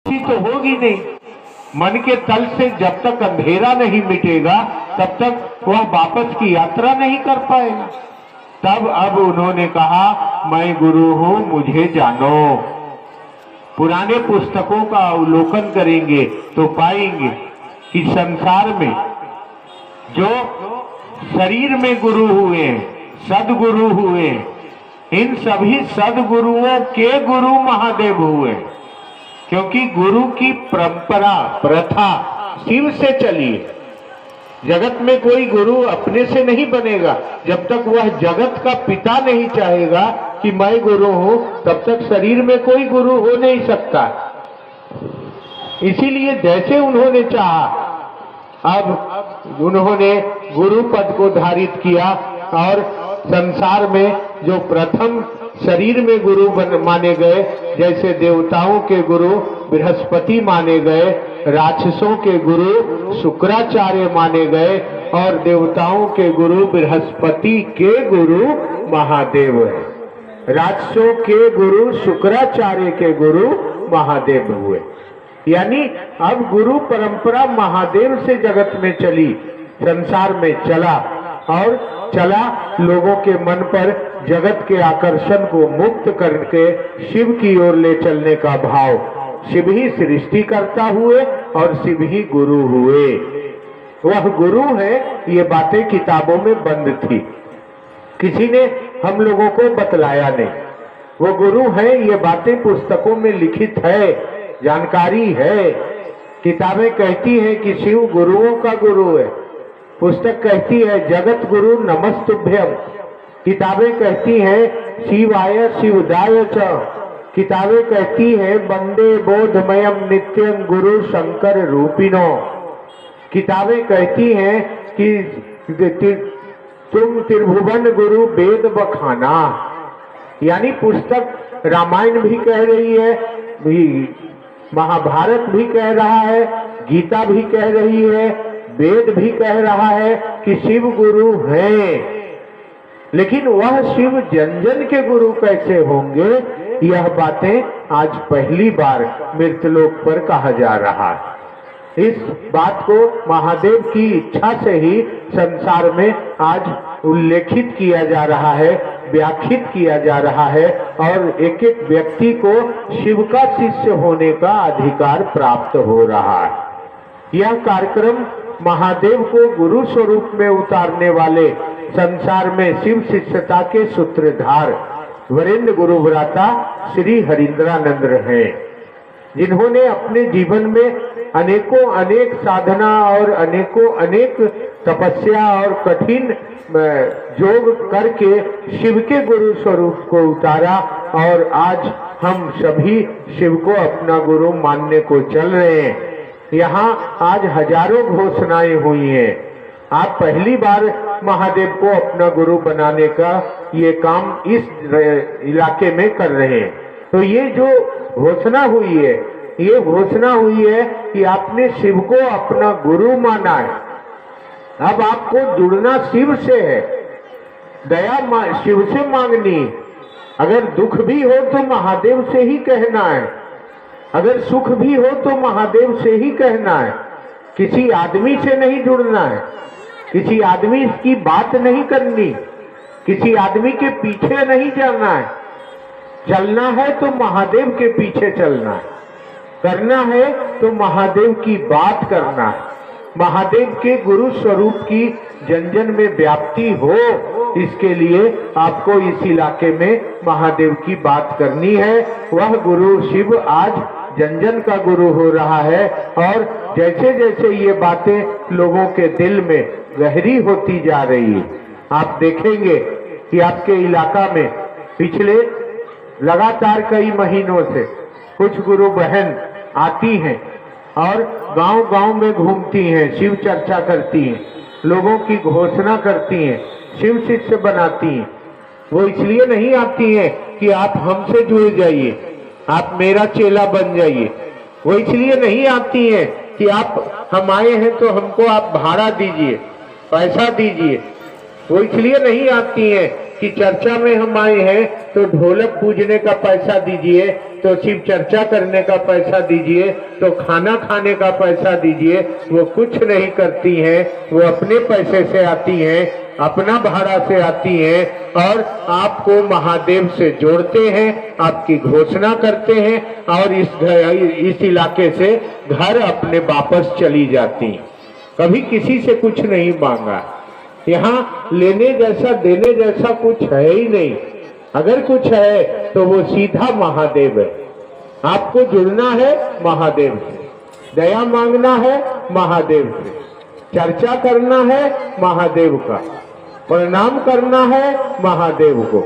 तो होगी नहीं। मन के तल से जब तक अंधेरा नहीं मिटेगा तब तक वह वापस की यात्रा नहीं कर पाएगा। तब अब उन्होंने कहा, मैं गुरु हूं, मुझे जानो। पुराने पुस्तकों का अवलोकन करेंगे तो पाएंगे कि संसार में जो शरीर में गुरु हुए, सदगुरु हुए, इन सभी सदगुरुओं के गुरु महादेव हुए। क्योंकि गुरु की परंपरा प्रथा शिव से चली है। जगत में कोई गुरु अपने से नहीं बनेगा। जब तक वह जगत का पिता नहीं चाहेगा कि मैं गुरु हूं, तब तक शरीर में कोई गुरु हो नहीं सकता। इसीलिए जैसे उन्होंने चाहा, अब उन्होंने गुरु पद को धारित किया और संसार में जो प्रथम शरीर में गुरु माने गए, जैसे देवताओं के गुरु बृहस्पति माने गए, राक्षसों के गुरु शुक्राचार्य माने गए और देवताओं के गुरु बृहस्पति के गुरु महादेव है। राक्षसों के गुरु शुक्राचार्य के गुरु महादेव हुए। यानी अब गुरु परंपरा महादेव से जगत में चली, संसार में चला और चला लोगों के मन पर जगत के आकर्षण को मुक्त करके शिव की ओर ले चलने का भाव। शिव ही सृष्टिकर्ता हुए और शिव ही गुरु हुए। वह गुरु है, ये बातें किताबों में बंद थी, किसी ने हम लोगों को बतलाया नहीं। वो गुरु है, ये बातें पुस्तकों में लिखित है, जानकारी है। किताबें कहती हैं कि शिव गुरुओं का गुरु है। पुस्तक कहती है जगत गुरु नमस्तुभ्यम। किताबें कहती हैं शिवाय शिवदाय च। किताबें कहती है वंदे बोधमयम नित्यं गुरु शंकर रूपिणो। किताबें कहती हैं कि तुम त्रिभुवन गुरु वेद बखाना। यानी पुस्तक रामायण भी कह रही है, महाभारत भी कह रहा है, गीता भी कह रही है, वेद भी कह रहा है कि शिव गुरु हैं। लेकिन वह शिव जन जन के गुरु कैसे होंगे, यह बातें आज पहली बार मृतलोक पर कहा जा रहा है। इस बात को महादेव की इच्छा से ही संसार में आज उल्लेखित किया जा रहा है, व्याख्यात किया जा रहा है और एक एक व्यक्ति को शिव का शिष्य होने का अधिकार प्राप्त हो रहा है। यह कार्यक्रम महादेव को गुरु स्वरूप में उतारने वाले संसार में शिव शिष्यता के सूत्रधार वरेण्य गुरुव्राता श्री हरीन्द्रानंद हैं, जिन्होंने अपने जीवन में अनेकों अनेक साधना और अनेकों अनेक तपस्या और कठिन योग करके शिव के गुरु स्वरूप को उतारा और आज हम सभी शिव को अपना गुरु मानने को चल रहे हैं। यहाँ आज हजारों घोषणाएं हुई हैं। आप पहली बार महादेव को अपना गुरु बनाने का ये काम इस इलाके में कर रहे हैं। तो ये जो घोषणा हुई है, ये घोषणा हुई है कि आपने शिव को अपना गुरु माना है। अब आपको जुड़ना शिव से है, दया शिव से मांगनी। अगर दुख भी हो तो महादेव से ही कहना है, अगर सुख भी हो तो महादेव से ही कहना है। किसी आदमी से नहीं जुड़ना है, किसी आदमी की बात नहीं करनी, किसी आदमी के पीछे नहीं जाना है। चलना है तो महादेव के पीछे चलना है, करना है तो महादेव की बात करना है। महादेव के गुरु स्वरूप की जन जन में व्याप्ति हो, इसके लिए आपको इस इलाके में महादेव की बात करनी है। वह गुरु शिव आज जन जन का गुरु हो रहा है और जैसे जैसे ये बातें लोगों के दिल में गहरी होती जा रही है, आप देखेंगे कि आपके इलाका में पिछले लगातार कई महीनों से कुछ गुरु बहन आती हैं और गांव-गांव में घूमती हैं, शिव चर्चा करती हैं, लोगों की घोषणा करती हैं, शिव शिष्य बनाती हैं। वो इसलिए नहीं आती हैं कि आप हमसे जुड़ जाइए, आप मेरा चेला बन जाइए। वो इसलिए नहीं आती हैं कि आप हम आए हैं तो हमको आप भाड़ा दीजिए, पैसा दीजिए। वो इसलिए नहीं आती हैं कि चर्चा में हम आए हैं तो ढोलक पूजने का पैसा दीजिए, तो शिव चर्चा करने का पैसा दीजिए, तो खाना खाने का पैसा दीजिए, वो कुछ नहीं करती हैं। वो अपने पैसे से आती हैं, अपना भाड़ा से आती हैं और आपको महादेव से जोड़ते हैं, आपकी घोषणा करते हैं और इस इलाके से घर अपने वापस चली जाती हैं। कभी किसी से कुछ नहीं मांगा। यहाँ लेने जैसा देने जैसा कुछ है ही नहीं। अगर कुछ है तो वो सीधा महादेव है। आपको जुड़ना है महादेव से, दया मांगना है महादेव से, चर्चा करना है महादेव का, प्रणाम करना है महादेव को।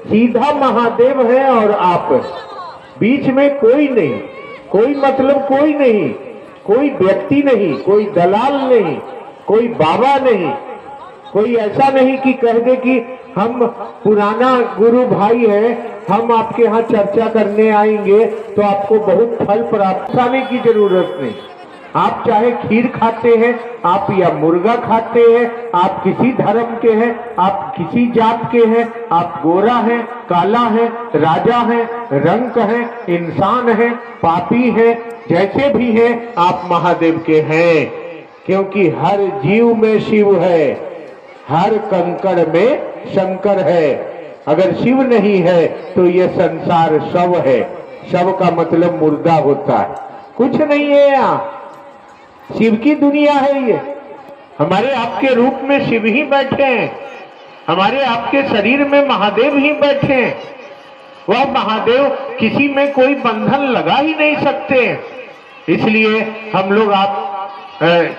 सीधा महादेव है और आप है। बीच में कोई नहीं, कोई मतलब कोई नहीं, कोई व्यक्ति नहीं, कोई दलाल नहीं, कोई बाबा नहीं, कोई ऐसा नहीं कि कह दे कि हम पुराना गुरु भाई है, हम आपके यहाँ चर्चा करने आएंगे तो आपको बहुत फल प्राप्त करने की जरूरत नहीं। आप चाहे खीर खाते हैं, आप या मुर्गा खाते हैं, आप किसी धर्म के हैं, आप किसी जात के हैं, आप गोरा हैं, काला है, राजा है, रंग है, इंसान है, पापी है, जैसे भी हैं आप महादेव के हैं। क्योंकि हर जीव में शिव है, हर कंकड़ में शंकर है। अगर शिव नहीं है तो ये संसार शव है। शव का मतलब मुर्दा होता है, कुछ नहीं है यहाँ। शिव की दुनिया है ये। हमारे आपके रूप में शिव ही बैठे हैं, हमारे आपके शरीर में महादेव ही बैठे हैं। वह महादेव किसी में कोई बंधन लगा ही नहीं सकते। इसलिए हम लोग आप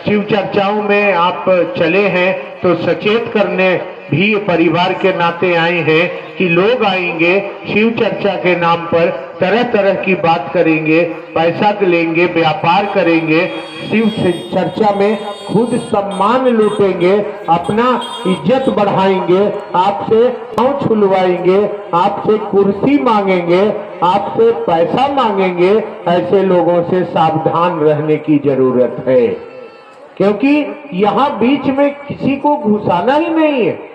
शिव चर्चाओं में आप चले हैं तो सचेत करने भी परिवार के नाते आए हैं कि लोग आएंगे शिव चर्चा के नाम पर, तरह तरह की बात करेंगे, पैसा लेंगे, व्यापार करेंगे, शिव चर्चा में खुद सम्मान लूटेंगे, अपना इज्जत बढ़ाएंगे, आपसे पाँव छुलवाएंगे, आपसे कुर्सी मांगेंगे, आपसे पैसा मांगेंगे। ऐसे लोगों से सावधान रहने की जरूरत है, क्योंकि यहाँ बीच में किसी को घुसाना ही नहीं है।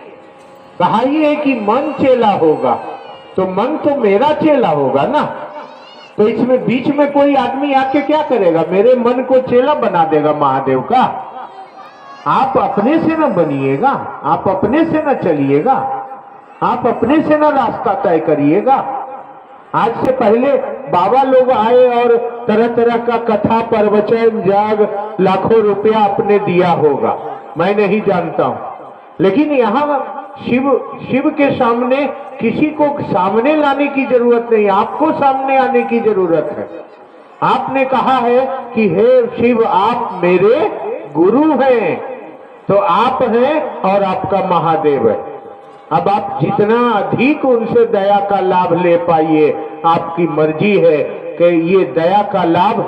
कहा ही है कि मन चेला होगा, तो मन तो मेरा चेला होगा ना। तो इसमें बीच में कोई आदमी आके क्या करेगा? मेरे मन को चेला बना देगा महादेव का। आप अपने से न बनिएगा, आप अपने से न चलिएगा, आप अपने से न रास्ता तय करिएगा। आज से पहले बाबा लोग आए और तरह तरह का कथा प्रवचन जाग लाखों रुपया आपने दिया होगा, मैं नहीं जानता हूं। लेकिन यहाँ शिव के सामने किसी को सामने लाने की जरूरत नहीं, आपको सामने आने की जरूरत है। आपने कहा है कि हे शिव आप मेरे गुरु हैं, तो आप हैं और आपका महादेव है। अब आप जितना अधिक उनसे दया का लाभ ले पाइए, आपकी मर्जी है कि ये दया का लाभ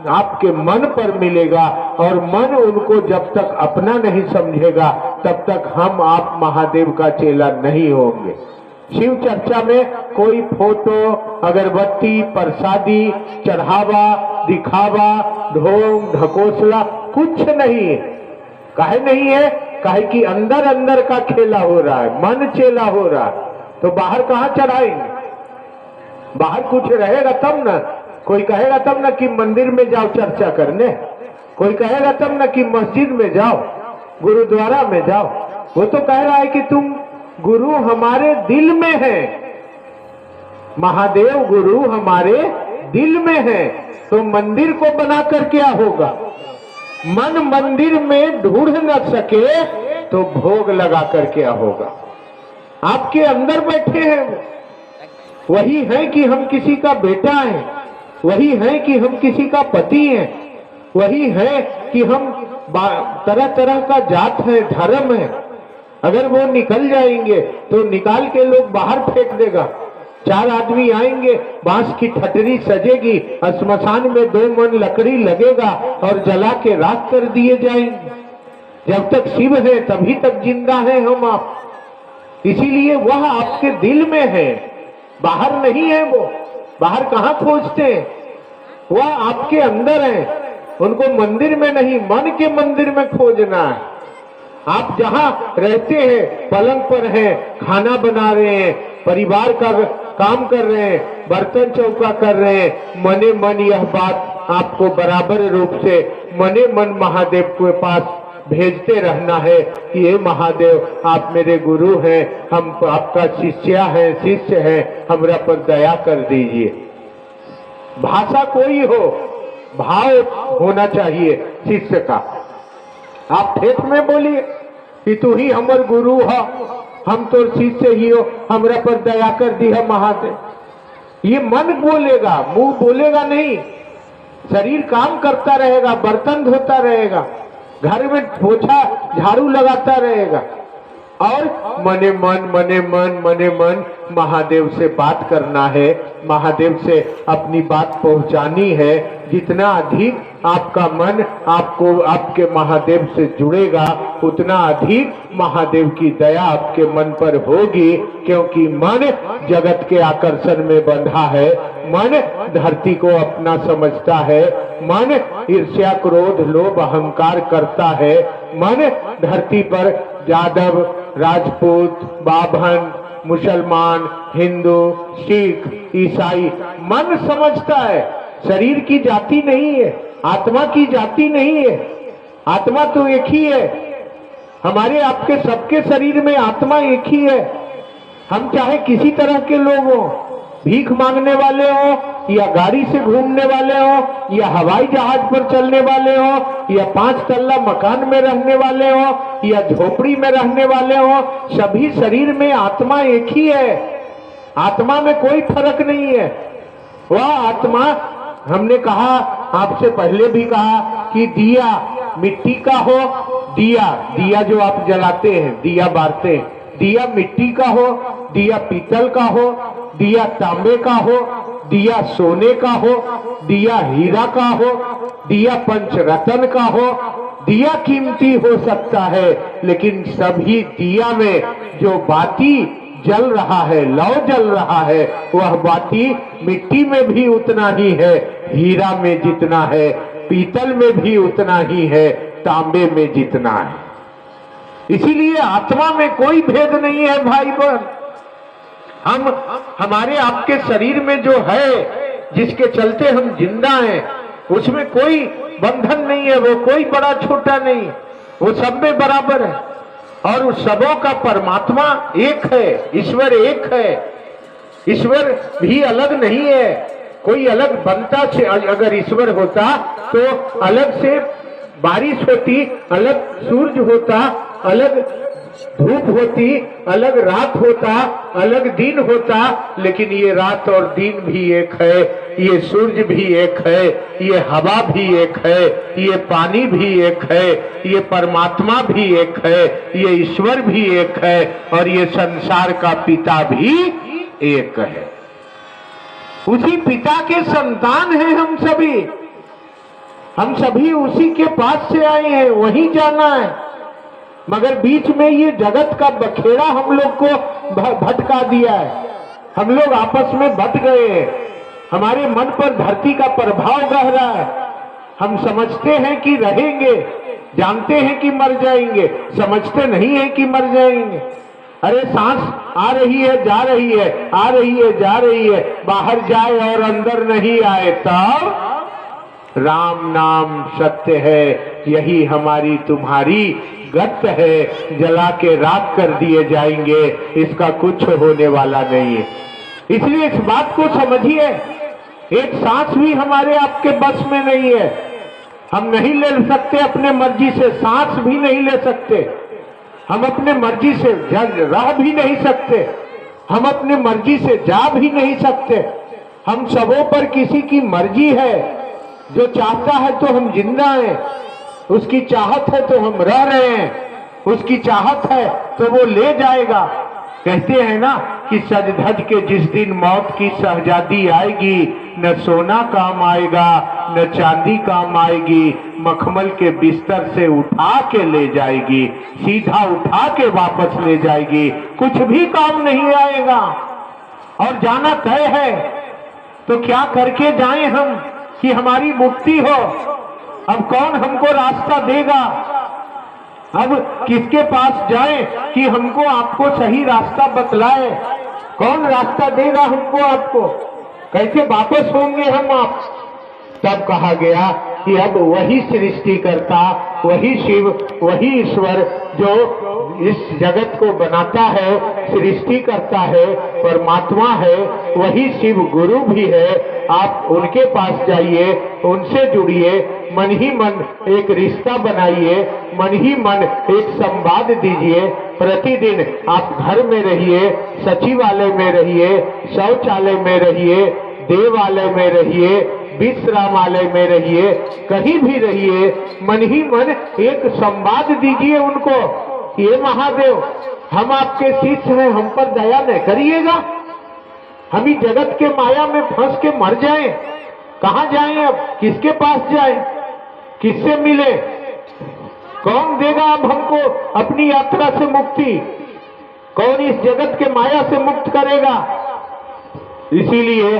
आपके मन पर मिलेगा, और मन उनको जब तक अपना नहीं समझेगा तब तक हम आप महादेव का चेला नहीं होंगे। शिव चर्चा में कोई फोटो, अगरबत्ती, प्रसादी, चढ़ावा, दिखावा, ढोंग ढकोसला कुछ नहीं है। काहे नहीं है? काहे कि अंदर अंदर का खेला हो रहा है, मन चेला हो रहा है। तो बाहर कहाँ चढ़ाएंगे? बाहर कुछ रहेगा तब ना। कोई कहेगा तब ना कि मंदिर में जाओ चर्चा करने, कोई कहेगा तब ना कि मस्जिद में जाओ, गुरुद्वारा में जाओ। वो तो कह रहा है कि तुम गुरु हमारे दिल में है, महादेव गुरु हमारे दिल में है। तो मंदिर को बनाकर क्या होगा? मन मंदिर में ढूंढ न सके तो भोग लगाकर क्या होगा? आपके अंदर बैठे हैं, वही है कि हम किसी का बेटा हैं, वही है कि हम किसी का पति हैं, वही है कि हम तरह तरह का जात है, धर्म है। अगर वो निकल जाएंगे तो निकाल के लोग बाहर फेंक देगा। चार आदमी आएंगे, बांस की ठटरी सजेगी, श्मशान में 2 मन लकड़ी लगेगा और जला के राख कर दिए जाएंगे। जब तक शिव है तभी तक जिंदा है हम आप। इसीलिए वह आपके दिल में है, बाहर नहीं है। वो बाहर कहाँ खोजते हैं? वह आपके अंदर है। उनको मंदिर में नहीं, मन के मंदिर में खोजना है। आप जहां रहते हैं, पलंग पर हैं, खाना बना रहे हैं, परिवार का काम कर रहे हैं, बर्तन चौका कर रहे हैं, मने मन यह बात आपको बराबर रूप से मने मन महादेव के पास भेजते रहना है कि हे महादेव, आप मेरे गुरु हैं, हम आपका शिष्य हैं, हमरा पर दया कर दीजिए। भाषा कोई हो, भाव होना चाहिए शिष्य का। आप ठेठ में बोलिए कि तू ही हमर गुरु हो, हम तो शिष्य ही हो, हमरा पर दया कर दी है महादेव। ये मन बोलेगा, मुंह बोलेगा नहीं। शरीर काम करता रहेगा, बर्तन धोता रहेगा, घर में पोछा झाड़ू लगाता रहेगा और मने मन महादेव से बात करना है, महादेव से अपनी बात पहुंचानी है। जितना अधिक आपका मन आपके महादेव से जुड़ेगा, उतना अधिक महादेव की दया आपके मन पर होगी, क्योंकि मन जगत के आकर्षण में बंधा है, मन धरती को अपना समझता है, मन ईर्ष्या क्रोध लोभ अहंकार करता है, मन धरती पर यादव राजपूत बाभन मुसलमान हिंदू सिख ईसाई मन समझता है। शरीर की जाति नहीं है, आत्मा की जाति नहीं है। आत्मा तो एक ही है। हमारे आपके सबके शरीर में आत्मा एक ही है। हम चाहे किसी तरह के लोग हों, भीख मांगने वाले हो, या गाड़ी से घूमने वाले हो, या हवाई जहाज पर चलने वाले हो, या 5 तल्ला मकान में रहने वाले हो, या झोपड़ी में रहने वाले हो, सभी शरीर में आत्मा एक ही है। आत्मा में कोई फर्क नहीं है। वह आत्मा, हमने कहा, आपसे पहले भी कहा कि दिया मिट्टी का हो, दिया जो आप जलाते हैं, दिया बारते हैं, दिया मिट्टी का हो, दिया पीतल का हो, दिया तांबे का हो, दिया सोने का हो, दिया हीरा का हो, दिया पंचरत्न का हो, दिया कीमती हो सकता है, लेकिन सभी दिया में जो बाती जल रहा है, लौ जल रहा है, वह बाती मिट्टी में भी उतना ही है, हीरा में जितना है, पीतल में भी उतना ही है, तांबे में जितना है। इसीलिए आत्मा में कोई भेद नहीं है भाई बहन। हमारे आपके शरीर में जो है, जिसके चलते हम जिंदा हैं, उसमें कोई बंधन नहीं है, वो कोई बड़ा छोटा नहीं, वो सब में बराबर है। और उस सबों का परमात्मा एक है, ईश्वर एक है। ईश्वर भी अलग नहीं है। कोई अलग बनता से, अगर ईश्वर होता तो अलग से बारिश होती, अलग सूरज होता, अलग धूप होती, अलग रात होता, अलग दिन होता, लेकिन ये रात और दिन भी एक है, ये सूरज भी एक है, ये हवा भी एक है, ये पानी भी एक है, ये परमात्मा भी एक है, ये ईश्वर भी एक है, और ये संसार का पिता भी एक है। उसी पिता के संतान हैं हम सभी। हम सभी उसी के पास से आए हैं, वहीं जाना है। मगर बीच में ये जगत का बखेड़ा हम लोग को भटका दिया है। हम लोग आपस में भट गए हैं। हमारे मन पर धरती का प्रभाव गहरा है। हम समझते हैं कि रहेंगे, जानते हैं कि मर जाएंगे, समझते नहीं है कि मर जाएंगे। अरे सांस आ रही है, जा रही है, आ रही है, जा रही है, बाहर जाए और अंदर नहीं आए, तब राम नाम सत्य है, यही हमारी तुम्हारी गत है, जला के राख कर दिए जाएंगे, इसका कुछ होने वाला नहीं है। इसलिए इस बात को समझिए, एक सांस भी हमारे आपके बस में नहीं है। हम नहीं ले सकते अपने मर्जी से, सांस भी नहीं ले सकते। हम अपने मर्जी से रह भी नहीं सकते, हम अपने मर्जी से जा भी नहीं सकते। हम सबों पर किसी की मर्जी है। जो चाहता है तो हम जिंदा हैं, उसकी चाहत है तो हम रह रहे हैं, उसकी चाहत है तो वो ले जाएगा। कहते हैं ना कि सज धज के जिस दिन मौत की शहजादी आएगी, न सोना काम आएगा न चांदी काम आएगी, मखमल के बिस्तर से उठा के ले जाएगी, सीधा उठा के वापस ले जाएगी, कुछ भी काम नहीं आएगा। और जाना तय है तो क्या करके जाएं हम कि हमारी मुक्ति हो। अब कौन हमको रास्ता देगा? अब किसके पास जाएं कि हमको आपको सही रास्ता बतलाए? कौन रास्ता देगा हमको आपको? कैसे वापस होंगे हम आप? तब कहा गया कि अब वही सृष्टिकर्ता, वही शिव, वही ईश्वर जो इस जगत को बनाता है, सृष्टि करता है, परमात्मा है, वही शिव गुरु भी है। आप उनके पास जाइए, उनसे जुड़िए, मन ही मन एक रिश्ता बनाइए, मन ही मन एक संवाद दीजिए। प्रतिदिन आप घर में रहिए, सचिवालय में रहिए, शौचालय में रहिए, देवालय में रहिए, विश्रामालय में रहिए, कहीं भी रहिए, मन ही मन एक संवाद दीजिए उनको। ये महादेव, हम आपके शिष्य हैं, हम पर दया न करिएगा, हम ही जगत के माया में फंस के मर जाएं। कहाँ जाएं अब? किसके पास जाएं? किससे मिले? कौन देगा अब हमको अपनी यात्रा से मुक्ति? कौन इस जगत के माया से मुक्त करेगा? इसीलिए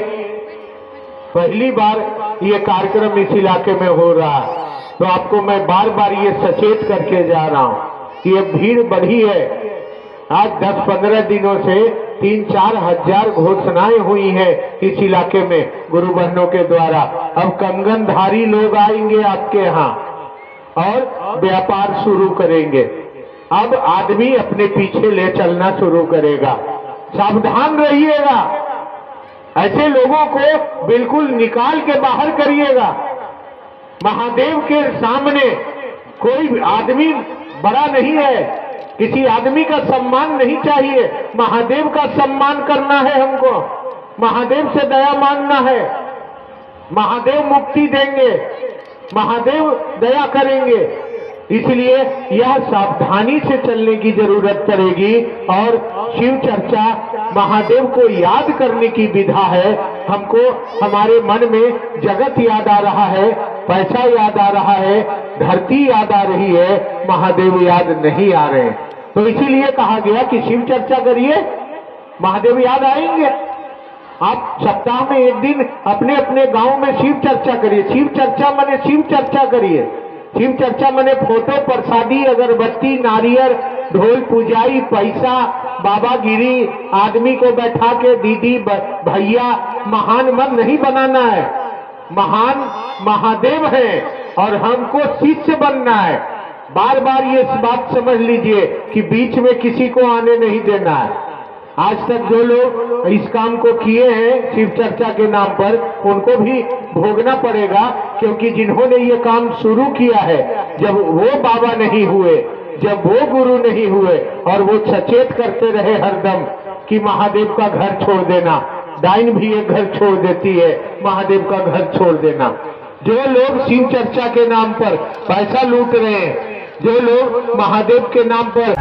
पहली बार ये कार्यक्रम इस इलाके में हो रहा है, तो आपको मैं बार बार ये सचेत करके जा रहा हूँ कि ये भीड़ बढ़ी है। आज 10-15 दिनों से 3-4 हजार घोषणाएं हुई हैं इस इलाके में गुरु बहनों के द्वारा। अब कंगनधारी लोग आएंगे आपके यहाँ और व्यापार शुरू करेंगे। अब आदमी अपने पीछे ले चलना शुरू करेगा। सावधान रहिएगा, ऐसे लोगों को बिल्कुल निकाल के बाहर करिएगा। महादेव के सामने कोई आदमी बड़ा नहीं है, किसी आदमी का सम्मान नहीं चाहिए। महादेव का सम्मान करना है हमको, महादेव से दया मांगना है। महादेव मुक्ति देंगे, महादेव दया करेंगे। इसलिए यह सावधानी से चलने की जरूरत पड़ेगी। और शिव चर्चा महादेव को याद करने की विधा है। हमको हमारे मन में जगत याद आ रहा है, पैसा याद आ रहा है, धरती याद आ रही है, महादेव याद नहीं आ रहे। तो इसीलिए कहा गया कि शिव चर्चा करिए, महादेव याद आएंगे। आप सप्ताह में एक दिन अपने अपने गांव में शिव चर्चा करिए। शिव चर्चा माने शिव चर्चा करिए। शिव चर्चा माने फोटो, प्रसादी, अगरबत्ती, नारियल, ढोल, पुजाई, पैसा, बाबागिरी, आदमी को बैठा के दीदी भैया, महान मन नहीं बनाना है। महान महादेव है और हमको शिष्य बनना है। बार बार ये बात समझ लीजिए कि बीच में किसी को आने नहीं देना है। आज तक जो लोग इस काम को किए हैं शिव चर्चा के नाम पर, उनको भी भोगना पड़ेगा, क्योंकि जिन्होंने ये काम शुरू किया है, जब वो बाबा नहीं हुए, जब वो गुरु नहीं हुए और वो सचेत करते रहे हरदम कि महादेव का घर छोड़ देना, डाइन भी एक घर छोड़ देती है, महादेव का घर छोड़ देना। जो लोग शिव चर्चा के नाम पर पैसा लूट रहे हैं, जो लोग महादेव के नाम पर